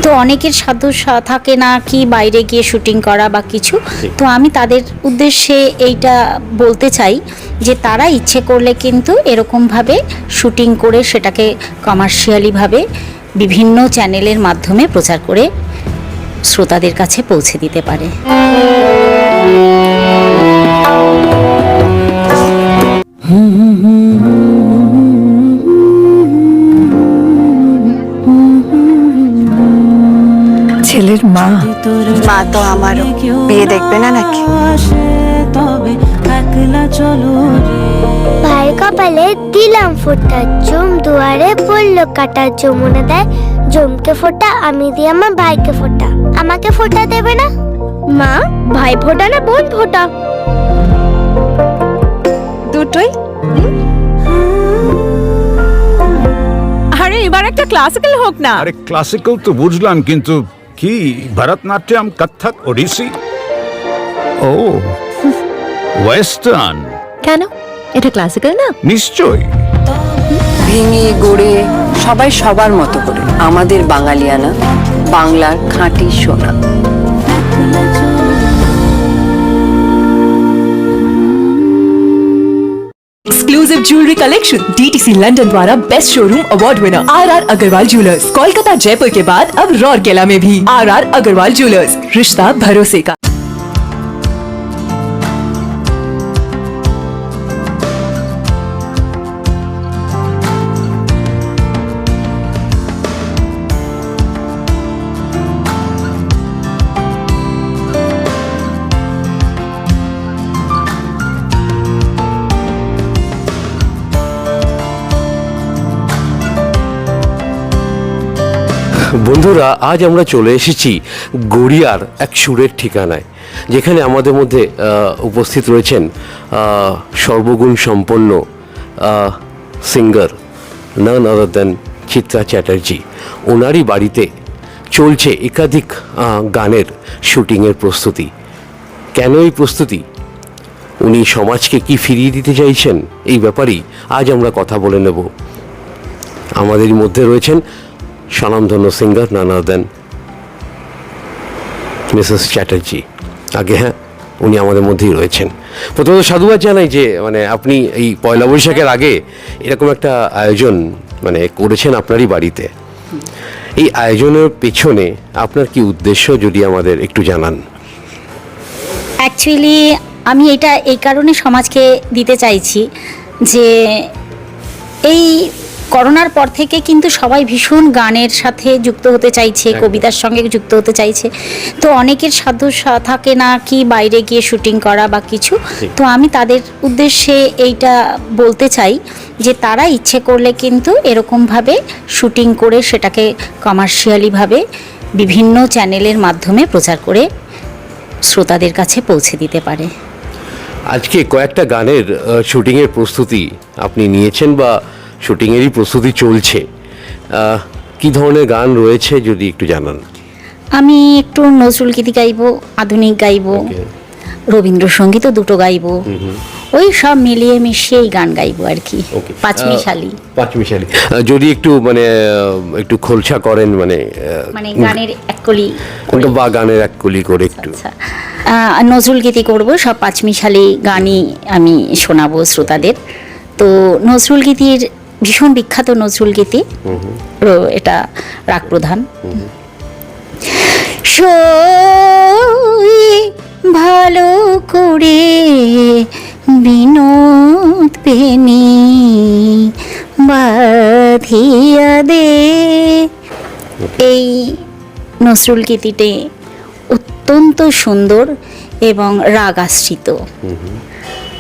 তো অনেকের সাধ্য থাকে না কি বাইরে গিয়ে শুটিং করা বা কিছু, তো আমি তাদের উদ্দেশ্যে এইটা বলতে চাই যে তারা ইচ্ছে করলে কিন্তু এরকমভাবে শুটিং করে সেটাকে কমার্শিয়ালিভাবে বিভিন্ন চ্যানেলের মাধ্যমে প্রচার করে শ্রোতাদের কাছে পৌঁছে দিতে পারে। ছেলের মা তো আমার বিয়ে দেখবে না নাকি? ভাই কপালে দিলাম ফোঁটা, জম দুয়ারে পড়লো কাটা, যমুনা দেয় জমকে ফোঁটা, আমি দিয়ে আমার ভাইকে ফোঁটা। আমাকে ফোঁটা দেবে না মা? ভাই ফোঁটা না বোন ফোঁটা? দুটোই। আরে এবার একটা ক্লাসিক্যাল হোক না। আরে ক্লাসিক্যাল তো বুঝলাম, কিন্তু কি ভরতনাট্যম, কত্থক, ওড়িশি? ও ওয়েস্টার্ন। কেন, এটা ক্লাসিক্যাল না? নিশ্চয়ই। ভেঙে গড়ে সবাই সবার মতো করে, আমাদের বাঙালিয়ানা, বাংলার খাঁটি সোনা। Exclusive jewellery collection DTC London द्वारा best showroom award winner RR Agarwal jewellers, Kolkata Jaipur के बाद अब रौरकेला में भी आरआर अग्रवाल ज्वेलर्स, रिश्ता भरोसे का। বন্ধুরা, আজ আমরা চলে এসেছি গড়িয়ার এক সুরের ঠিকানায়, যেখানে আমাদের মধ্যে উপস্থিত রয়েছেন সর্বগুণ সম্পন্ন সিঙ্গার নান আদার দেন চিত্রা চ্যাটার্জি। ওনারই বাড়িতে চলছে একাধিক গানের শুটিংয়ের প্রস্তুতি। কেন এই প্রস্তুতি, উনি সমাজকে কি ফিরিয়ে দিতে চাইছেন, এই ব্যাপারেই আজ আমরা কথা বলে নেব। আমাদের মধ্যে রয়েছেন স্বনামধন্য সিঙ্গার নান আদার দেন মিসেস চ্যাটার্জি। আগে হ্যাঁ, উনি আমাদের মধ্যেই রয়েছেন। প্রথমত সাধুবাদ জানাই যে আপনি এই পয়লা বৈশাখের আগে এরকম একটা আয়োজন করেছেন আপনারই বাড়িতে। এই আয়োজনের পেছনে আপনার কি উদ্দেশ্য যদি আমাদের একটু জানান। অ্যাকচুয়ালি আমি এটা এই কারণে সমাজকে দিতে চাইছি যে এই করোনার পর থেকে কিন্তু সবাই ভীষণ গানের সাথে যুক্ত হতে চাইছে, কবিতার সঙ্গে যুক্ত হতে চাইছে। তো অনেকের সাধ্য থাকে না কি বাইরে গিয়ে শুটিং করা বা কিছু, তো আমি তাদের উদ্দেশ্যে এইটা বলতে চাই যে তারা ইচ্ছে করলে কিন্তু এরকমভাবে শুটিং করে সেটাকে কমার্শিয়ালিভাবে বিভিন্ন চ্যানেলের মাধ্যমে প্রচার করে শ্রোতাদের কাছে পৌঁছে দিতে পারে। আজকে কয়েকটা গানের শুটিংয়ের প্রস্তুতি আপনি নিয়েছেন বা শুটিংয়েরই প্রস্তুতি চলছে, কি ধরনের গান রয়েছে যদি একটু জানান। আমি একটু নজরুল গীতি গাইবো, আধুনিক গাইবো, রবীন্দ্রসঙ্গীতও দুটো গাইবো, ওই সব মিলিয়ে মিশিয়ে এই গান গাইবো আর কি। পাঁচমিশালি। যদি একটু একটু খোলসা করেন, গানের এক কলি বা গানের এক কলি করে একটু। নজরুল গীতি করবো, সব পাঁচমিশালি গানই আমি শোনাবো শ্রোতাদের। তো নজরুল গীতির ভীষণ বিখ্যাত নজরুল গীতি, এটা রাগ প্রধান। ভালো করে বিনোদ পেনি বাঁধিয়া দে, এই নজরুল গীতিটি অত্যন্ত সুন্দর এবং রাগ আশ্রিত।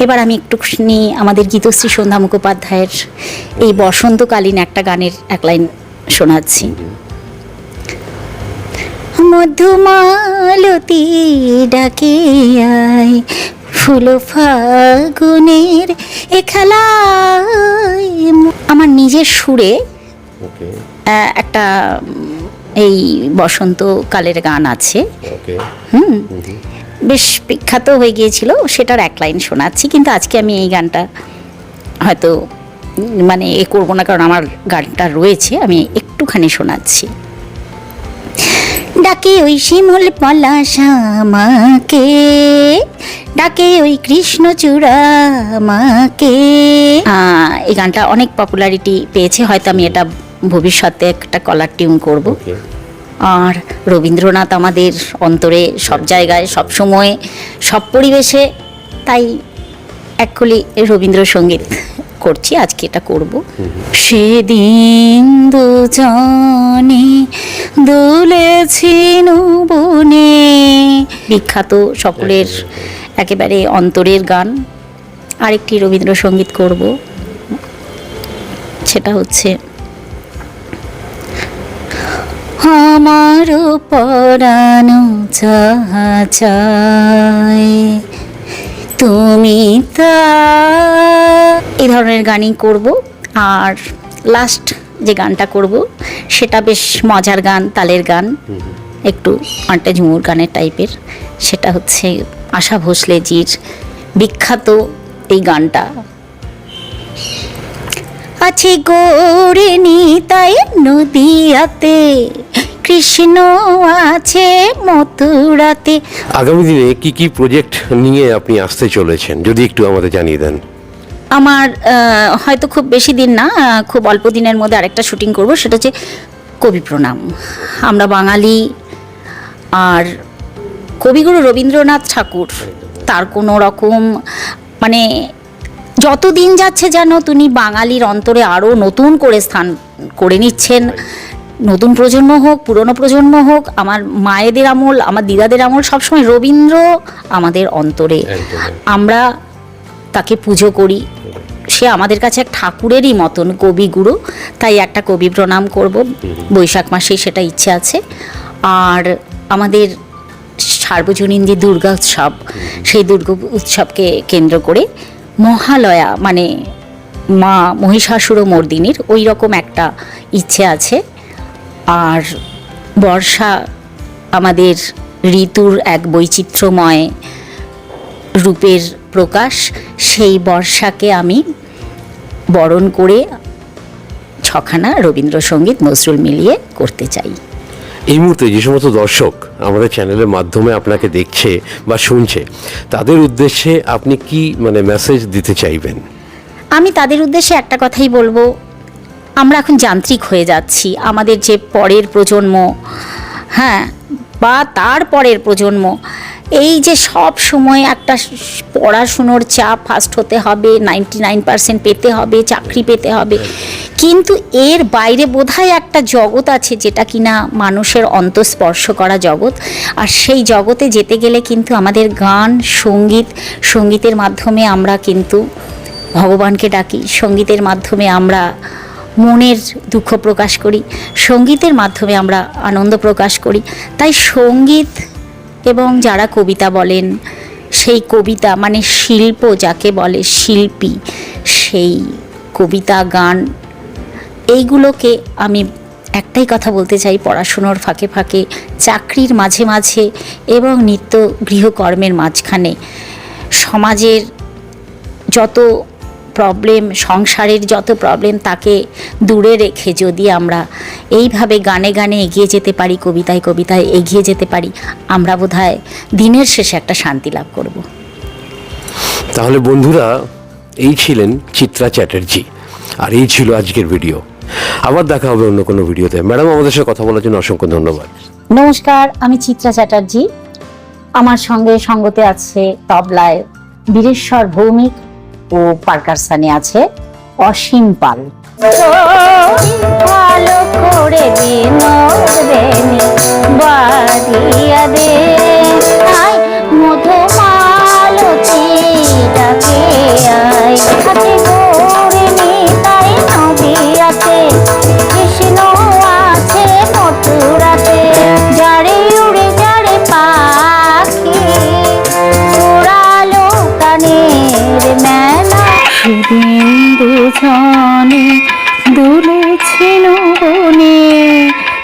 এবার আমি একটুখানি আমাদের গীতশ্রী সন্ধ্যা মুখোপাধ্যায়ের এই বসন্তকালীন একটা গানের এক লাইন শোনাচ্ছি। মধুমালতী ডাকে আয়, ফুল ফাগুনের এ খেলায়। আমার নিজের সুরে একটা এই বসন্তকালের গান আছে, বেশ বিখ্যাত হয়ে গিয়েছিল, সেটার এক লাইন শোনাচ্ছি। কিন্তু আজকে আমি এই গানটা হয়তো এ করবো না, কারণ আমার গানটা রয়েছে, আমি একটুখানি শোনাচ্ছি। ডাকে ওই শিমুল পলাশ আমাকে, ডাকে ওই কৃষ্ণচূড়া আমাকে। এই গানটা অনেক পপুলারিটি পেয়েছে, হয়তো আমি এটা ভবিষ্যতে একটা কলার টিউন করব। আর রবীন্দ্রনাথ আমাদের অন্তরে সব জায়গায়, সব সময়, সব পরিবেশে, তাই অ্যাকচুয়ালি রবীন্দ্রসঙ্গীত করছি, আজকে এটা করব। সেদিন দুজনে দুলেছি বনে, বিখ্যাত সকলের একেবারে অন্তরের গান। আরেকটি রবীন্দ্রসঙ্গীত করব, সেটা হচ্ছে আমার পরানো যাহা চায় তুমি তা, এই ধরনের গানই করব। আর লাস্ট যে গানটা করব সেটা বেশ মজার গান, তালের গান, একটু আন্টা ঝুমুর গানের টাইপের। সেটা হচ্ছে আশা ভোসলেজির বিখ্যাত এই গানটা। আছে গৌরে নিতাই নদিয়াতে, কৃষ্ণ আছে মথুরাতে। আগামী দিনে কি কি প্রজেক্ট নিয়ে আপনি আসতে চলেছেন, যদি একটু আমাদের জানিয়ে দেন। আমার হয়তো খুব বেশি দিন না, খুব অল্প দিনের মধ্যে আরেকটা শুটিং করব, সেটা হচ্ছে কবি প্রণাম। আমরা বাঙালি, আর কবিগুরু রবীন্দ্রনাথ ঠাকুর, তার কোনো রকম মানে যত দিন যাচ্ছে যেন তিনি বাঙালির অন্তরে আরও নতুন করে স্থান করে নিচ্ছেন। নতুন প্রজন্ম হোক, পুরনো প্রজন্ম হোক, আমার মায়েদের আমল, আমার দিদাদের আমল, সবসময় রবীন্দ্র আমাদের অন্তরে। আমরা তাকে পুজো করি, সে আমাদের কাছে এক ঠাকুরেরই মতন কবিগুরু। তাই একটা কবি প্রণাম করব বৈশাখ মাসেই, সেটা ইচ্ছে আছে। আর আমাদের সার্বজনীন যে দুর্গা উৎসব, সেই দুর্গা উৎসবকে কেন্দ্র করে মহালয়া মানে মা মহিষাসুর মর্দিনীর ওই রকম একটা ইচ্ছে আছে। আর বর্ষা আমাদের ঋতুর এক বৈচিত্র্যময় রূপের প্রকাশ, সেই বর্ষাকে আমি বরণ করে ছখানা রবীন্দ্রসঙ্গীত নজরুল মিলিয়ে করতে চাই। এই মুহূর্তে যে সমস্ত দর্শক আমাদের চ্যানেলের মাধ্যমে আপনাকে দেখছে বা শুনছে, তাদের উদ্দেশ্যে আপনি কি মানে মেসেজ দিতে চাইবেন? আমি তাদের উদ্দেশ্যে একটা কথাই বলবো, আমরা এখন যান্ত্রিক হয়ে যাচ্ছি। আমাদের যে পরের প্রজন্ম, হ্যাঁ, বা তার পরের প্রজন্ম, এই যে সব সময় একটা পড়াশুনোর চাপ, ফার্স্ট হতে হবে, 99% পেতে হবে, চাকরি পেতে হবে, কিন্তু এর বাইরে বোধহয় একটা জগৎ আছে যেটা কিনা মানুষের অন্তঃস্পর্শ করা জগৎ। আর সেই জগতে যেতে গেলে কিন্তু আমাদের গান, সঙ্গীতের মাধ্যমে আমরা কিন্তু ভগবানকে ডাকি, সঙ্গীতের মাধ্যমে আমরা মনের দুঃখ প্রকাশ করি, সঙ্গীতের মাধ্যমে আমরা আনন্দ প্রকাশ করি। তাই সঙ্গীত এবং যারা কবিতা বলেন, সেই কবিতা মানে শিল্প যাকে বলে, শিল্পী, সেই কবিতা, গান, এইগুলোকে আমি একটাই কথা বলতে চাই, পড়াশুনোর ফাঁকে ফাঁকে, চাকরির মাঝে মাঝে এবং নিত্য গৃহকর্মের মাঝখানে সমাজের যত প্রবলেম, সংসারের যত প্রবলেম, তাকে দূরে রেখে যদি আমরা এইভাবে গানে গানে এগিয়ে যেতে পারি, কবিতায় কবিতায় এগিয়ে যেতে পারি, আমরা বোধহয় দিনের শেষে একটা শান্তি লাভ করব। তাহলে বন্ধুরা, এই ছিলেন চিত্রা চ্যাটার্জি, আর এই ছিল আজকের ভিডিও। আবার দেখা হবে অন্য কোনো ভিডিওতে। ম্যাডাম, আমাদের সাথে কথা বলার জন্য অসংখ্য ধন্যবাদ। নমস্কার, আমি চিত্রা চ্যাটার্জি। আমার সঙ্গে সঙ্গতে আছে তবলায় বীরেশ্বর ভৌমিক ও পারকারসানে আছে অসীম পাল। ভালো করে দিন বাড়িয়া দে।